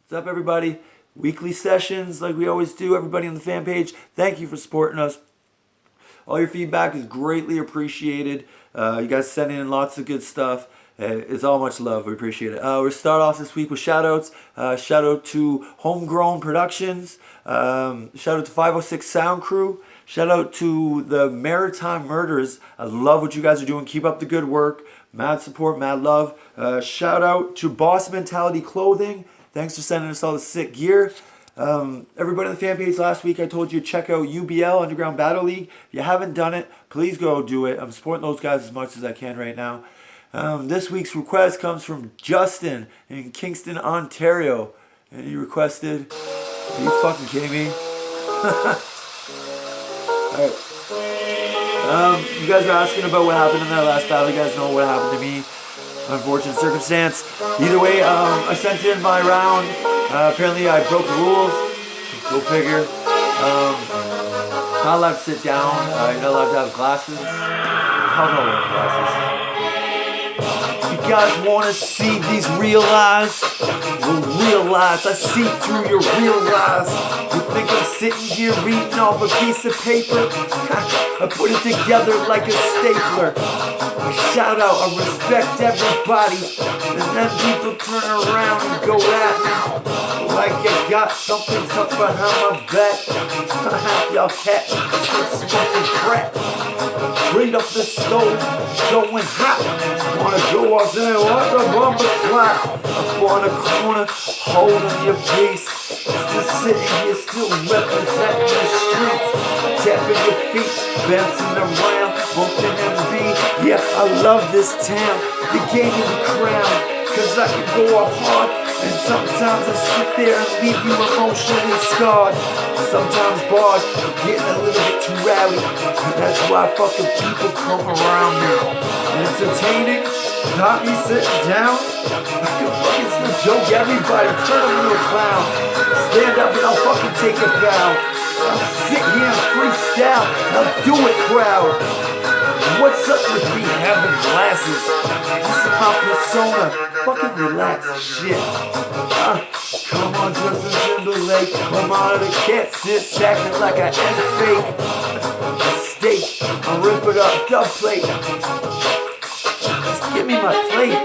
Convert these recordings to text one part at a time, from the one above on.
What's up, everybody? Weekly sessions like we always do. Everybody on the fan page, thank you for supporting us. All your feedback is greatly appreciated. You guys sending in lots of good stuff. It's all much love. We appreciate it. We'll start off this week with shout-outs. Shout out to Homegrown Productions. Shout out to 506 Sound Crew. Shout out to the Maritime Murders. I love what you guys are doing. Keep up the good work. Mad support, mad love. Shout out to Boss Mentality Clothing. Thanks for sending us all the sick gear. Everybody on the fan page, last week I told you to check out UBL, Underground Battle League. If you haven't done it, please go do it. I'm supporting those guys as much as I can right now. This week's request comes from Justin in Kingston, Ontario. And he requested, are you fucking kidding me? Alright. You guys are asking about what happened in that last battle. You guys know what happened to me. Unfortunate circumstance. Either way, I sent in my round. Apparently I broke the rules. Go figure. Not allowed to sit down. You're not allowed to have glasses. How do I wear glasses? You guys want to see these real eyes? Well, realize I see through your real lies. You think I'm sitting here reading off a piece of paper? I put it together like a stapler. I shout out, I respect everybody. And then people turn around and go at me like I got something tucked behind my back. Y'all catch me smoking crack. Straight up the stove, going hot. Wanna go out there, what the bumper clap. Up on the corner, holding your peace. Still sitting here, still representing the streets. Tapping your feet, bouncing around, bumping MB. Yeah, I love this town. You gave me the crown, cause I can go off hard. And sometimes I sit there and leave you emotionally scarred. Sometimes barred, getting a little bit too rowdy. And that's why fucking people come around me. Entertaining, got me sitting down. I can fucking still joke everybody, turn them into a clown. Stand up and I'll fucking take a bow. I'll sit here and freestyle, and I'll do it, crowd. What's up with me having glasses? This is my persona. Fucking relax, shit. Come on, Justin Timberlake. I'm out of the cat sits acting like I am fake. A steak, I'll rip it up, dub plate. Just give me my plate.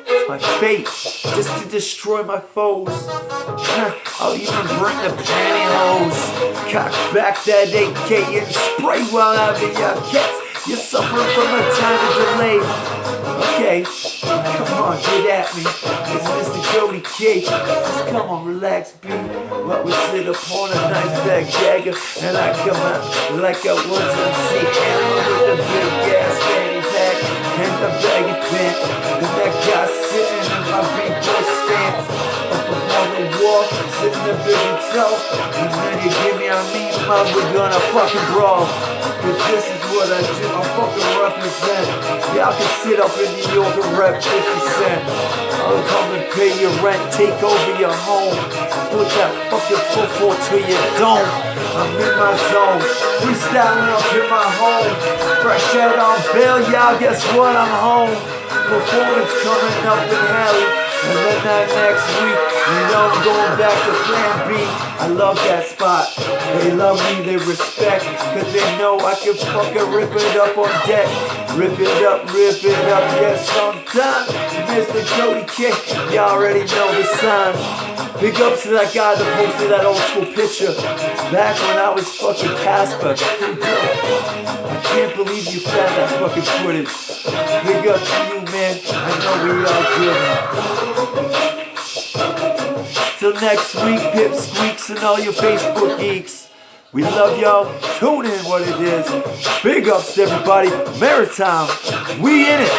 It's my fate, just to destroy my foes. I'll even bring the pantyhose. Cock back that AK and spray while I'm in your cats. You're suffering from a time of delay. Okay, come on, get at me. It's Mr. Jody K. Just come on, relax, B. While we sit upon a nice back dagger, and I come out like I was MC Hammer with a big ass fanny pack and a baggy pants. And that guy sitting in my big boy stance up upon the wall, sitting a big toe. And then you give me a mean mug, we're gonna fucking brawl. Cause this is what I do, I fucking represent. Yeah, I can sit up in New York and rep 50 Cent. I'll come and pay your rent, take over your home. Put that fucking football to your dome. I'm in my zone, freestyling up in my home. Fresh out on bail, y'all, guess what, I'm home. Performance coming up in Halley. And then that next week, you know I'm going back to Plan B. I love that spot. They love me, they respect, cause they know I can fucking rip it up on deck. Rip it up, yes, sometimes. Mr. Jody K, you already know the sign. Big ups to that guy that posted that old school picture back when I was fucking Casper. I can't believe you found that fucking footage. Big up to you, man. I know we all good. Till next week, Pip Squeaks and all your Facebook geeks. We love y'all. Tune in what it is. Big ups to everybody. Maritime. We in it.